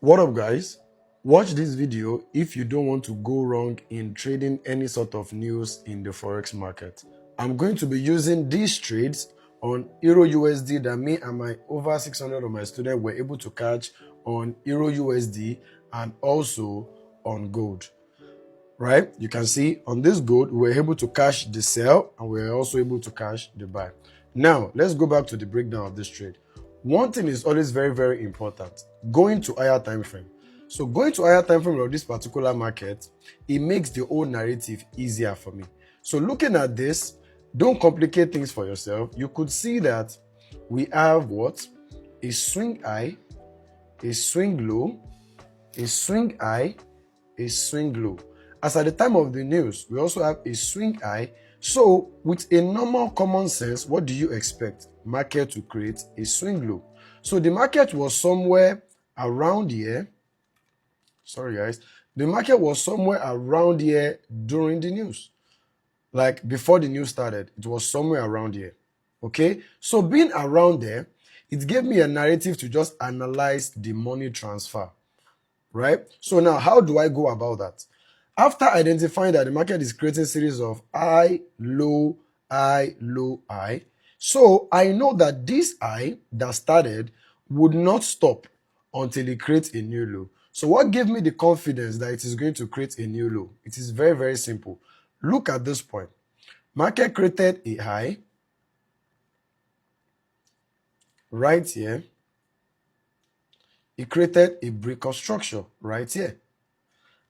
What up, guys? Watch this video if you don't want to go wrong in trading any sort of news in the forex market. I'm going to be using these trades on EURUSD that me and my over 600 of my students were able to catch on EURUSD and also on gold. Right? You can see on this gold, we were able to cash the sell and we were also able to cash the buy. Now, let's go back to the breakdown of this trade. One thing is always very, very important, going to higher time frame. So going to higher time frame of this particular market, it makes the whole narrative easier for me. So looking at this, don't complicate things for yourself. You could see that we have what? A swing high, a swing low, a swing high, a swing low. As at the time of the news, we also have a swing high. So with a normal common sense, what do you expect? Market to create a swing low. So the market was somewhere around here. Sorry guys. The market was somewhere around here during the news. Like before the news started, it was somewhere around here. Okay. So being around there, it gave me a narrative to just analyze the money transfer. Right? So now how do I go about that? After identifying that the market is creating a series of high, low, high, low, high, so I know that this high that started would not stop until it creates a new low. So what gave me the confidence that it is going to create a new low? It is very, very simple. Look at this point. Market created a high right here. It created a break of structure right here.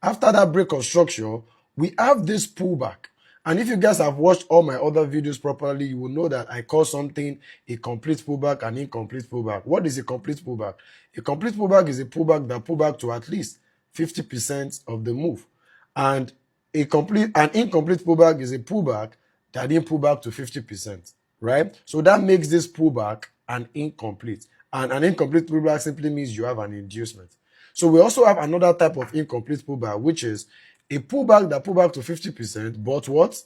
After that break of structure, we have this pullback. And if you guys have watched all my other videos properly, you will know that I call something a complete pullback and incomplete pullback. What is a complete pullback? A complete pullback is a pullback that pull back to at least 50% of the move. And an incomplete pullback is a pullback that didn't pull back to 50%, right? So that makes this pullback an incomplete. And an incomplete pullback simply means you have an inducement. So we also have another type of incomplete pullback, which is a pullback that pulled back to 50%, but what?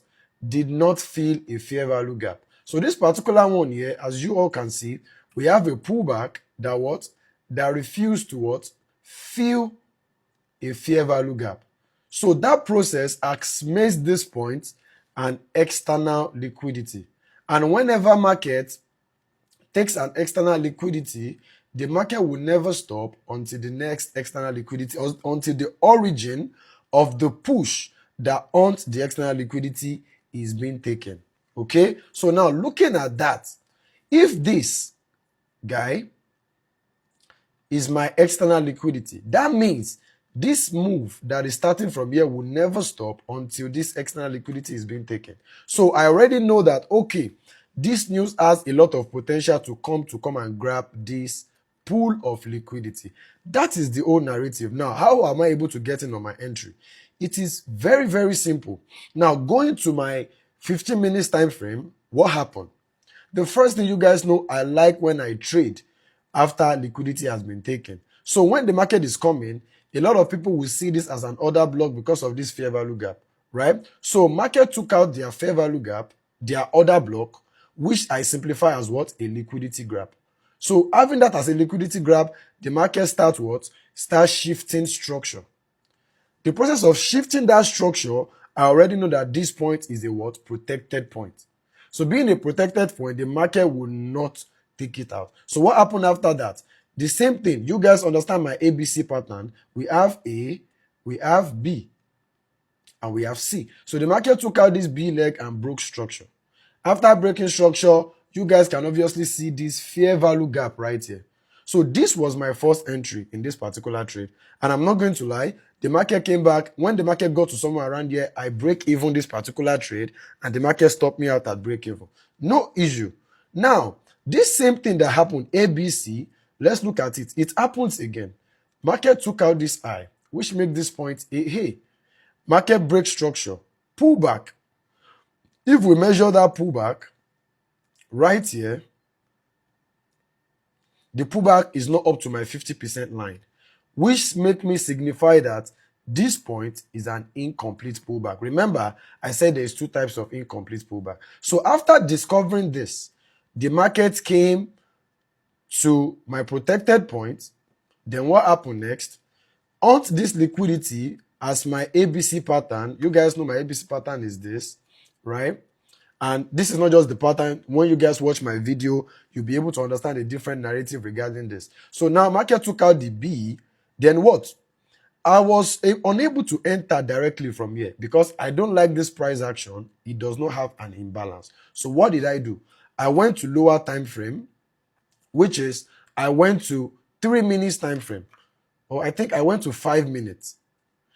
Did not fill a fair value gap. So this particular one here, as you all can see, we have a pullback that what? That refused to what? Fill a fair value gap. So that process makes this point an external liquidity. And whenever market takes an external liquidity, the market will never stop until the next external liquidity, or until the origin of the push that owns the external liquidity is being taken. Okay? So now looking at that, if this guy is my external liquidity, that means this move that is starting from here will never stop until this external liquidity is being taken. So I already know that, okay, this news has a lot of potential to come and grab this pool of liquidity. That is the whole narrative. Now, how am I able to get in on my entry? It is very, very simple. Now, going to my 15 minutes time frame, what happened? The first thing you guys know, I like when I trade after liquidity has been taken. So when the market is coming, a lot of people will see this as an order block because of this fair value gap, right? So market took out their fair value gap, their order block, which I simplify as what? A liquidity grab. So having that as a liquidity grab, the market starts what? Starts shifting structure. The process of shifting that structure, I already know that this point is a what? Protected point. So being a protected point, the market will not take it out. So what happened after that? The same thing. You guys understand my ABC pattern. We have A, we have B, and we have C. So the market took out this B leg and broke structure. After breaking structure, you guys can obviously see this fair value gap right here. So this was my first entry in this particular trade. And I'm not going to lie, the market came back. When the market got to somewhere around here, I break even this particular trade and the market stopped me out at break even. No issue. Now, this same thing that happened, ABC, let's look at it. It happens again. Market took out this high, which makes this point a hey. Market break structure, pullback. If we measure that pullback right here, the pullback is not up to my 50% line, which make me signify that this point is an incomplete pullback. Remember, I said there's two types of incomplete pullback. So after discovering this, the market came to my protected point, Then what happened next? On this liquidity as my ABC pattern, you guys know my ABC pattern is this, right? And this is not just the pattern. When you guys watch my video, you'll be able to understand a different narrative regarding this. So now market took out the B, then what? I was unable to enter directly from here because I don't like this price action. It does not have an imbalance. So what did I do? I went to lower time frame, which is I went to 3 minutes time frame, or I think I went to 5 minutes.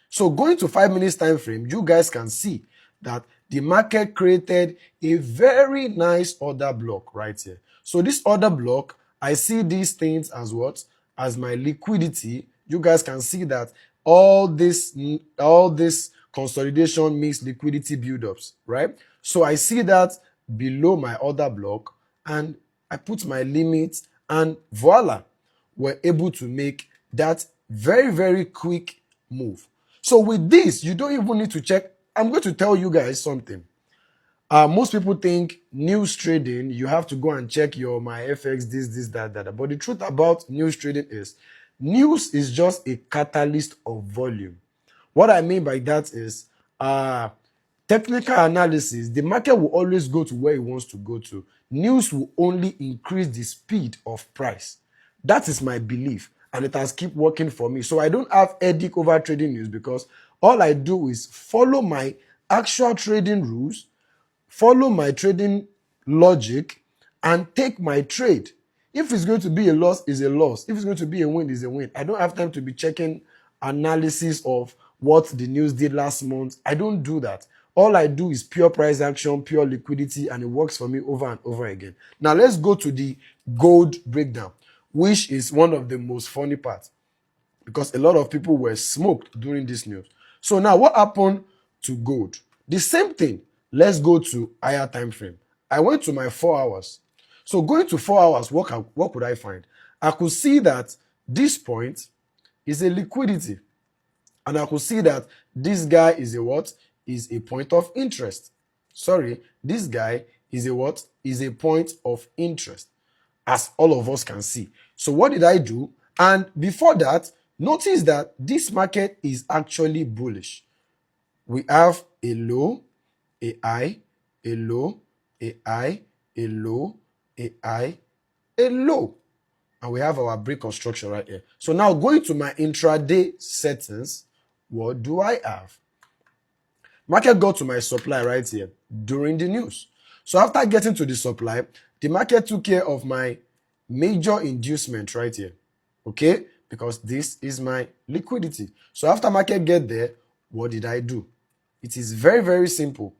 So going to 5 minutes time frame, you guys can see that the market created a very nice order block right here. So this order block, I see these things as what? As my liquidity. You guys can see that all this consolidation means liquidity buildups, right? So I see that below my order block, and I put my limits, and voila, we're able to make that very, very quick move. So with this, you don't even need to check. I'm going to tell you guys something. Most people think news trading, you have to go and check your my FX, this, that. But the truth about news trading is, news is just a catalyst of volume. What I mean by that is, technical analysis, the market will always go to where it wants to go to. News will only increase the speed of price. That is my belief, and it has kept working for me. So I don't have headache over trading news because all I do is follow my actual trading rules, follow my trading logic, and take my trade. If it's going to be a loss, it's a loss. If it's going to be a win, it's a win. I don't have time to be checking analysis of what the news did last month. I don't do that. All I do is pure price action, pure liquidity, and it works for me over and over again. Now let's go to the gold breakdown, which is one of the most funny parts because a lot of people were smoked during this news. So now what happened to gold? The same thing. Let's go to higher time frame. I went to my 4 hours. So going to 4 hours, what could I find? I could see that this point is a liquidity. And I could see that this guy is a what? Is a point of interest. Sorry, this guy is a what? Is a point of interest, as all of us can see. So what did I do? And before that, notice that this market is actually bullish. We have a low, a high, a low, a high, a low, a high, a low. And we have our break construction right here. So now going to my intraday settings, what do I have? Market got to my supply right here during the news. So after getting to the supply, the market took care of my major inducement right here. Okay? Because this is my liquidity. So after market get there, what did I do? It is very, very simple.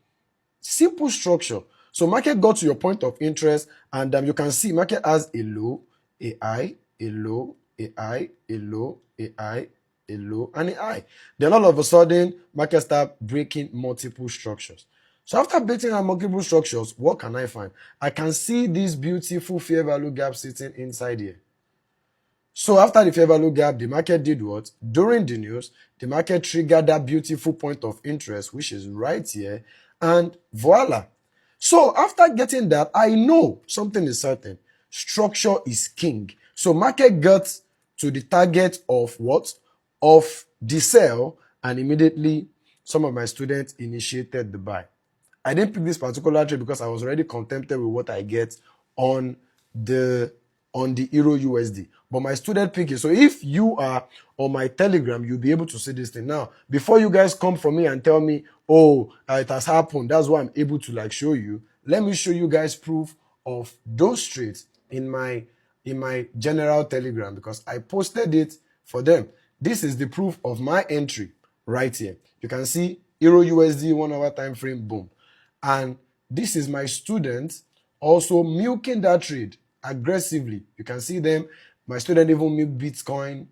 Simple structure. So market got to your point of interest, and you can see market has a low, a high, a low, a high, a low, a high, a low, and a high. Then all of a sudden, market start breaking multiple structures. So after breaking our multiple structures, what can I find? I can see this beautiful fair value gap sitting inside here. So after the fair value gap, the market did what? During the news, the market triggered that beautiful point of interest, which is right here, and voila. So after getting that, I know something is certain. Structure is king. So market got to the target of what? Of the sell, and immediately some of my students initiated the buy. I didn't pick this particular trade because I was already contented with what I get on the EURUSD. But my student picked it. So if you are on my Telegram, you'll be able to see this thing. Now, before you guys come for me and tell me, oh, it has happened, that's why I'm able to show you. Let me show you guys proof of those trades in my general Telegram because I posted it for them. This is the proof of my entry right here. You can see EURUSD 1 hour time frame, boom. And this is my student also milking that trade aggressively. You can see them. My student even milk Bitcoin.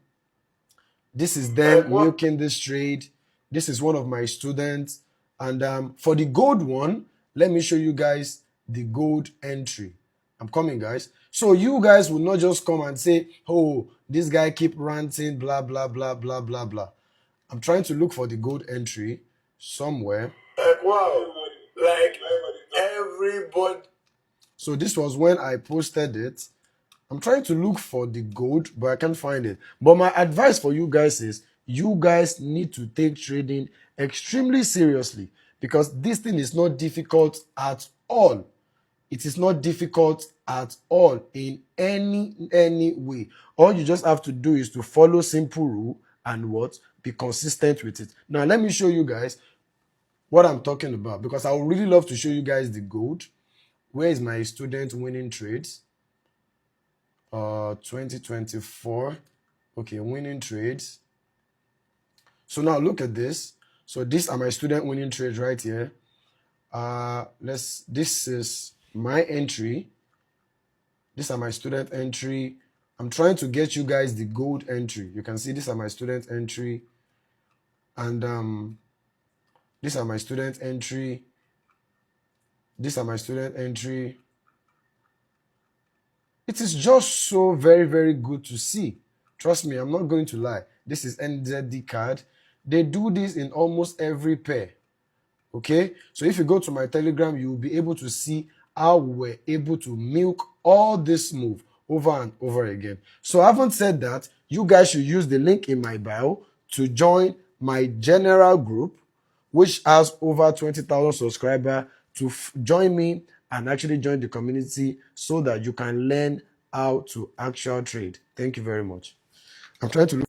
This is them milking this trade. This is one of my students. And for the gold one, let me show you guys the gold entry. I'm coming, guys. So you guys will not just come and say, oh, this guy keep ranting, blah, blah, blah, blah, blah, blah. I'm trying to look for the gold entry somewhere. Wow. Everybody. So this was when I posted it. I'm trying to look for the gold, but I can't find it. But my advice for you guys is you guys need to take trading extremely seriously, because this thing is not difficult at all. It is not difficult at all in any way. All you just have to do is to follow simple rule and what? Be consistent with it. Now let me show you guys what I'm talking about, because I would really love to show you guys the gold. Where is my student winning trades? 2024. Okay, winning trades. So now look at this. So these are my student winning trades right here. This is my entry. These are my student entry. I'm trying to get you guys the gold entry. You can see these are my student entry. And these are my student entry. These are my student entry. It is just so very, very good to see. Trust me, I'm not going to lie. This is NZD card. They do this in almost every pair. Okay? So if you go to my Telegram, you will be able to see how we're able to milk all this move over and over again. So I haven't said that. You guys should use the link in my bio to join my general group, which has over 20,000 subscribers, to join me and actually join the community so that you can learn how to actual trade. Thank you very much. I'm trying to look